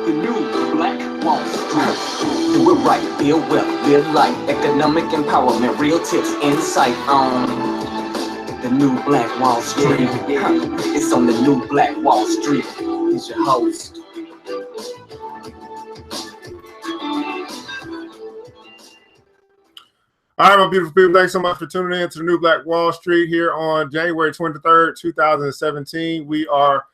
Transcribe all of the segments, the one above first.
The new Black Wall Street. Do it right, build wealth, live life, economic empowerment, real tips, insight on the new Black Wall Street. It's on the new Black Wall Street. He's your host. All right, my beautiful people, thanks so much for tuning in to the new Black Wall Street here on January 23rd, 2017. We are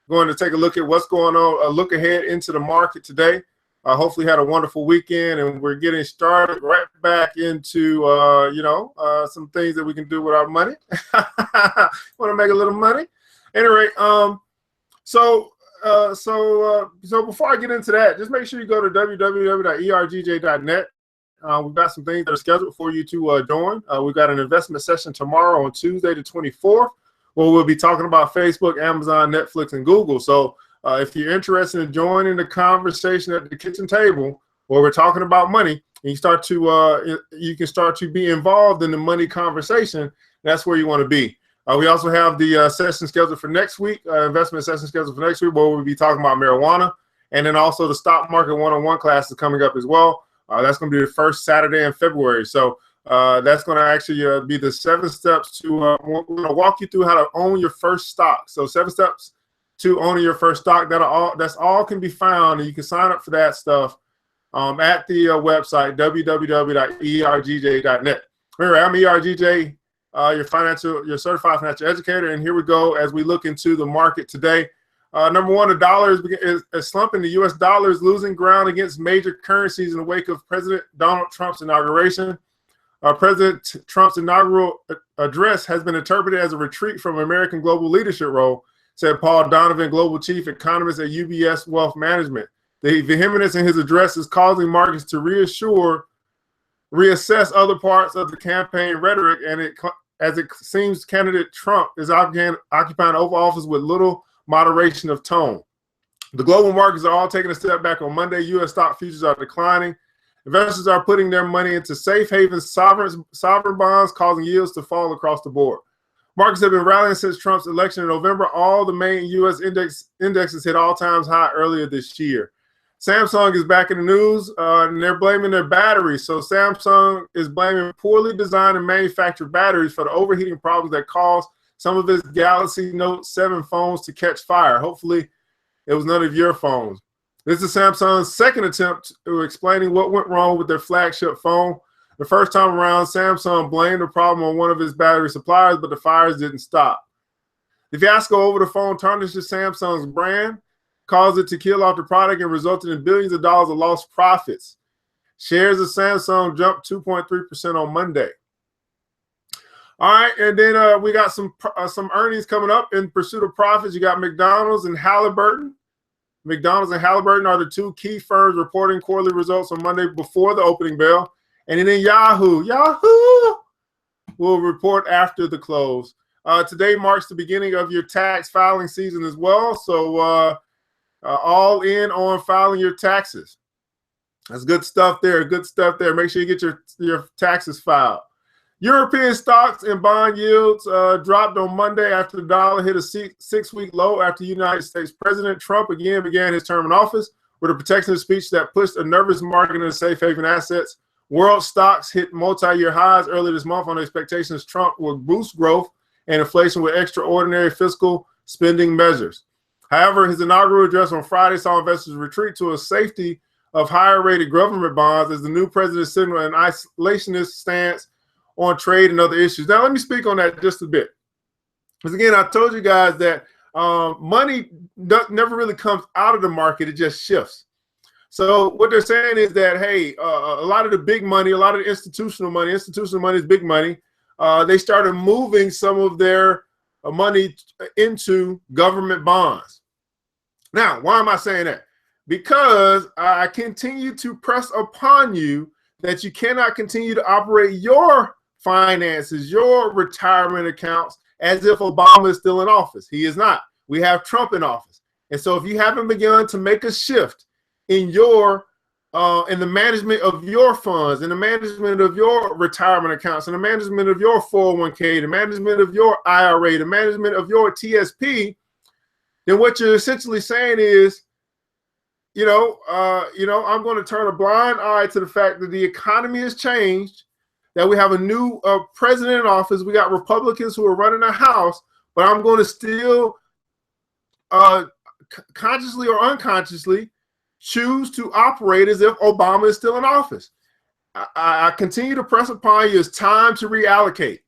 going to take a look at what's going on, a look ahead into the market today. Hopefully had a wonderful weekend, and we're getting started right back into, some things that we can do with our money. Want to make a little money. Anyway, so before I get into that, just make sure you go to www.ergjj.net. We've got some things that are scheduled for you to join. We've got an investment session tomorrow on Tuesday the 24th, where we'll be talking about Facebook, Amazon, Netflix, and Google. So if you're interested in joining the conversation at the kitchen table where we're talking about money, and you can start to be involved in the money conversation, that's where you want to be. We also have the session scheduled for next week, investment session scheduled for next week, where we'll be talking about marijuana. And then also the stock market one-on-one class is coming up as well. That's going to be the first Saturday in February. So that's going to actually be the 7 steps to we're going to walk you through how to own your first stock. So 7 steps to owning your first stock. That's all can be found, and you can sign up for that stuff at the website www.ergjj.net. Anyway, I'm ERGJ, your certified financial educator, and here we go as we look into the market today. Number one, the dollar is slumping. The U.S. dollar is losing ground against major currencies in the wake of President Donald Trump's inauguration. President Trump's inaugural address has been interpreted as a retreat from American global leadership role, said Paul Donovan, global chief economist at UBS Wealth Management. The vehemence in his address is causing markets to reassess other parts of the campaign rhetoric, and as it seems candidate Trump is occupying Oval Office with little moderation of tone. The global markets are all taking a step back on Monday. U.S. stock futures are declining. Investors are putting their money into safe haven sovereign bonds, causing yields to fall across the board. Markets have been rallying since Trump's election in November. All the main U.S. indexes hit all-time high earlier this year. Samsung is back in the news, and they're blaming their batteries. So Samsung is blaming poorly designed and manufactured batteries for the overheating problems that caused some of his Galaxy Note 7 phones to catch fire. Hopefully, it was none of your phones. This is Samsung's second attempt to explaining what went wrong with their flagship phone. The first time around, Samsung blamed the problem on one of its battery suppliers, but the fires didn't stop. The fiasco over the phone tarnishes Samsung's brand, caused it to kill off the product, and resulted in billions of dollars of lost profits. Shares of Samsung jumped 2.3% on Monday. All right, and then we got some earnings coming up in pursuit of profits. You got McDonald's and Halliburton. McDonald's and Halliburton are the two key firms reporting quarterly results on Monday before the opening bell. And then Yahoo will report after the close. Today marks the beginning of your tax filing season as well. So all in on filing your taxes. That's good stuff there. Good stuff there. Make sure you get your taxes filed. European stocks and bond yields dropped on Monday after the dollar hit a 6-week low after United States President Trump again began his term in office with a protectionist speech that pushed a nervous market into safe haven assets. World stocks hit multi-year highs earlier this month on expectations Trump would boost growth and inflation with extraordinary fiscal spending measures. However, his inaugural address on Friday saw investors retreat to a safety of higher-rated government bonds as the new president signaled an isolationist stance on trade and other issues. Now, let me speak on that just a bit. Because, again, I told you guys that money never really comes out of the market. It just shifts. So what they're saying is that, hey, a lot of the big money, a lot of the institutional money is big money. They started moving some of their money into government bonds. Now, why am I saying that? Because I continue to press upon you that you cannot continue to operate your finances, your retirement accounts, as if Obama is still in office. He is not. We have Trump in office. And so if you haven't begun to make a shift in the management of your funds, in the management of your retirement accounts, in the management of your 401k, the management of your IRA, the management of your TSP, then what you're essentially saying is I'm going to turn a blind eye to the fact that the economy has changed, that we have a new president in office. We got Republicans who are running the House, but I'm going to still consciously or unconsciously choose to operate as if Obama is still in office. I continue to press upon you, it's time to reallocate.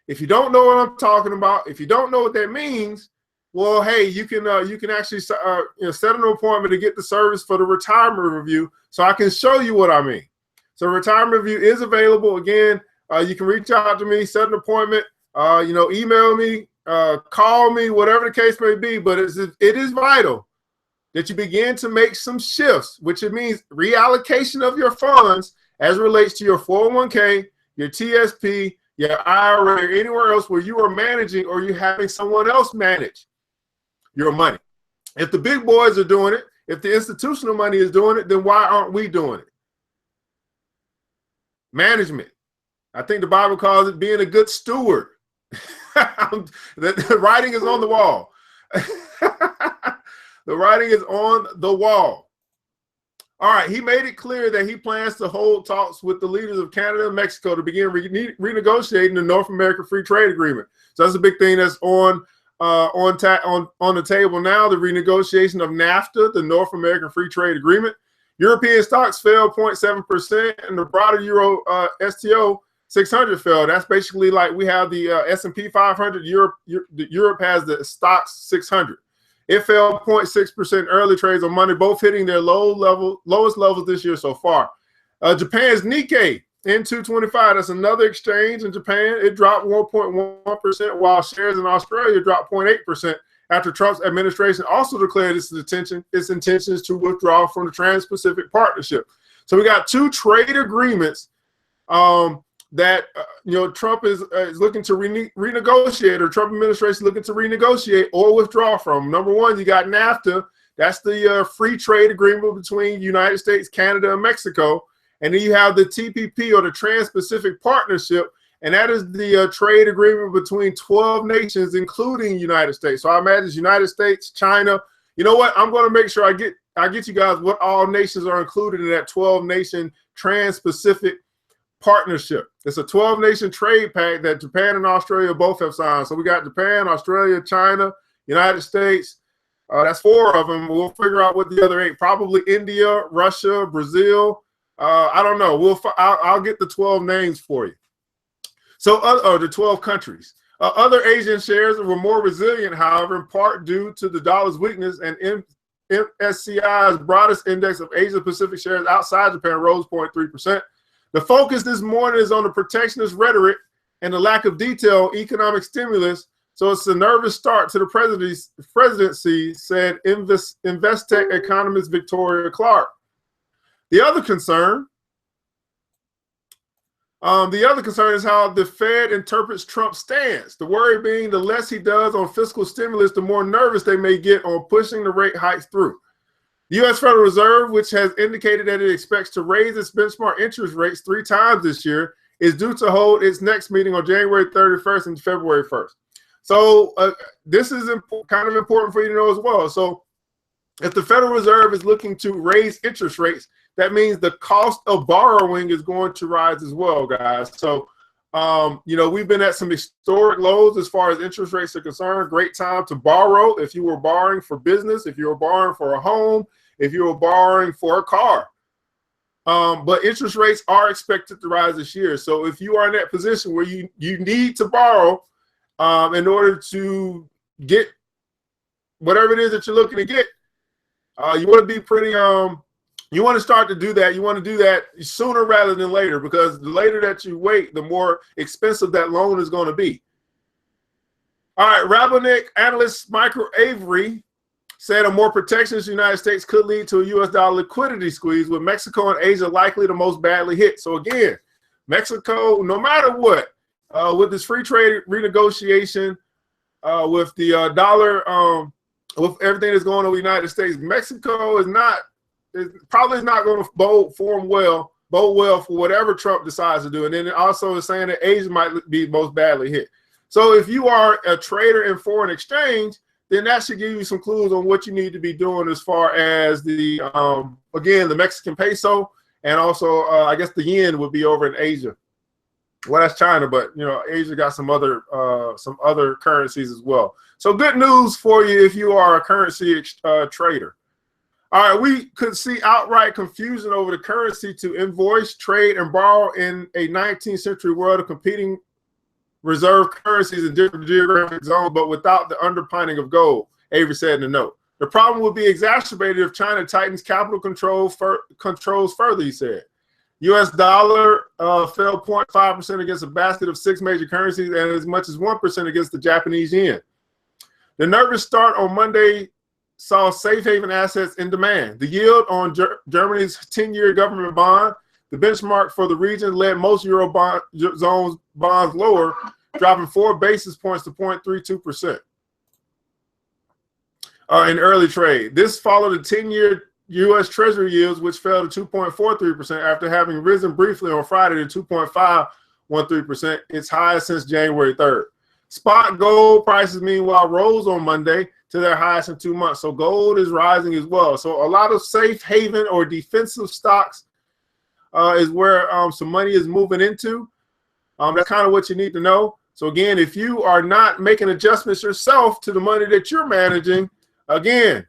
If you don't know what I'm talking about, if you don't know what that means, well, hey, you can actually set an appointment to get the service for the retirement review, so I can show you what I mean. So retirement review is available. Again, you can reach out to me, set an appointment, email me, call me, whatever the case may be. But it is vital that you begin to make some shifts, which it means reallocation of your funds as it relates to your 401k, your TSP, your IRA, or anywhere else where you are managing or you're having someone else manage your money. If the big boys are doing it, if the institutional money is doing it, then why aren't we doing it? Management. I think the Bible calls it being a good steward. The writing is on the wall. The writing is on the wall. All right, he made it clear that he plans to hold talks with the leaders of Canada and Mexico to begin renegotiating the North American Free Trade Agreement. So that's a big thing that's on the table now, the renegotiation of NAFTA, the North American Free Trade Agreement. European stocks fell 0.7%, and the broader Euro STO 600 fell. That's basically like we have the S&P 500. Europe has the stocks 600. It fell 0.6% early trades on Monday, both hitting their lowest levels this year so far. Japan's Nikkei in 225, that's another exchange in Japan. It dropped 1.1%, while shares in Australia dropped 0.8% after Trump's administration also declared its intentions to withdraw from the Trans-Pacific Partnership. So we got two trade agreements that Trump is looking to renegotiate, or Trump administration looking to renegotiate or withdraw from. Number one, you got NAFTA. That's the free trade agreement between United States, Canada, and Mexico. And then you have the TPP, or the Trans-Pacific Partnership, and that is the trade agreement between 12 nations, including United States. So I imagine United States, China. You know what? I'm going to make sure I get you guys what all nations are included in that 12-nation Trans-Pacific Partnership. It's a 12-nation trade pact that Japan and Australia both have signed. So we got Japan, Australia, China, United States. That's 4 of them. We'll figure out what the other 8. Probably India, Russia, Brazil. I don't know. I'll get the 12 names for you. So the 12 countries. Other Asian shares were more resilient, however, in part due to the dollar's weakness, and MSCI's broadest index of Asia-Pacific shares outside Japan rose 0.3%. The focus this morning is on the protectionist rhetoric and the lack of detail on economic stimulus. So it's a nervous start to the presidency, said Investec economist Victoria Clark. The other concern is how the Fed interprets Trump's stance. The worry being the less he does on fiscal stimulus, the more nervous they may get on pushing the rate hikes through. The U.S. Federal Reserve, which has indicated that it expects to raise its benchmark interest rates 3 times this year, is due to hold its next meeting on January 31st and February 1st. So this is kind of important for you to know as well. So if the Federal Reserve is looking to raise interest rates, that means the cost of borrowing is going to rise as well, guys. So, we've been at some historic lows as far as interest rates are concerned. Great time to borrow if you were borrowing for business, if you were borrowing for a home, if you were borrowing for a car. But interest rates are expected to rise this year. So if you are in that position where you need to borrow in order to get whatever it is that you're looking to get, you want to be pretty you want to start to do that. You want to do that sooner rather than later, because the later that you wait, the more expensive that loan is going to be. All right, Rabonik analyst Michael Avery said a more protectionist United States could lead to a U.S. dollar liquidity squeeze, with Mexico and Asia likely the most badly hit. So again, Mexico, no matter what, with this free trade renegotiation, with the dollar, with everything that's going on with the United States, Mexico is probably not going to bode well for whatever Trump decides to do. And then it also is saying that Asia might be most badly hit. So if you are a trader in foreign exchange, then that should give you some clues on what you need to be doing as far as the, again, the Mexican peso, and also I guess the yen would be over in Asia. Well, that's China, but you know, Asia got some other currencies as well. So good news for you if you are a currency trader. All right, we could see outright confusion over the currency to invoice, trade, and borrow in a 19th century world of competing reserve currencies in different geographic zones, but without the underpinning of gold, Avery said in the note. The problem will be exacerbated if China tightens capital controls further, he said. U.S. dollar fell 0.5% against a basket of 6 major currencies and as much as 1% against the Japanese yen. The nervous start on Monday saw safe haven assets in demand. The yield on Germany's 10-year government bond, the benchmark for the region, led most Eurozone bonds lower, dropping 4 basis points to 0.32% in early trade. This followed the 10-year U.S. Treasury yields, which fell to 2.43% after having risen briefly on Friday to 2.513%, its highest since January 3rd. Spot gold prices, meanwhile, rose on Monday to their highest in 2 months. So gold is rising as well. So a lot of safe haven or defensive stocks is where some money is moving into. That's kind of what you need to know. So again, if you are not making adjustments yourself to the money that you're managing, again,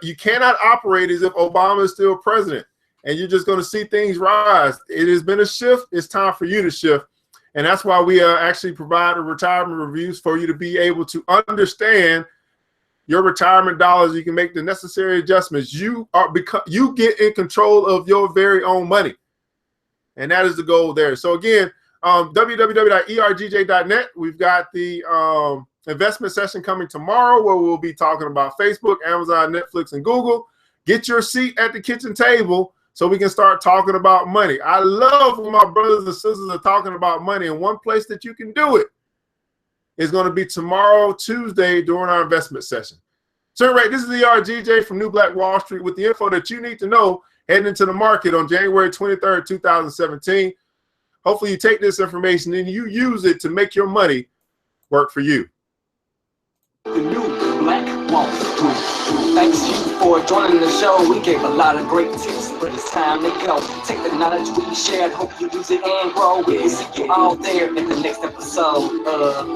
you cannot operate as if Obama is still president and you're just going to see things rise. It has been a shift. It's time for you to shift. And that's why we actually provide retirement reviews for you to be able to understand your retirement dollars. You can make the necessary adjustments. You get in control of your very own money. And that is the goal there. So again, www.ergj.net. We've got the investment session coming tomorrow where we'll be talking about Facebook, Amazon, Netflix, and Google. Get your seat at the kitchen table so we can start talking about money. I love when my brothers and sisters are talking about money, and one place that you can do it is going to be tomorrow, Tuesday, during our investment session. So, right, this is ERGJ from New Black Wall Street with the info that you need to know heading into the market on January 23rd, 2017. Hopefully you take this information and you use it to make your money work for you. The New Black Wall Street. Thanks you for joining the show. We gave a lot of great tips, but it's time to go. Take the knowledge we shared, hope you use it and grow. We'll see you all there in the next episode of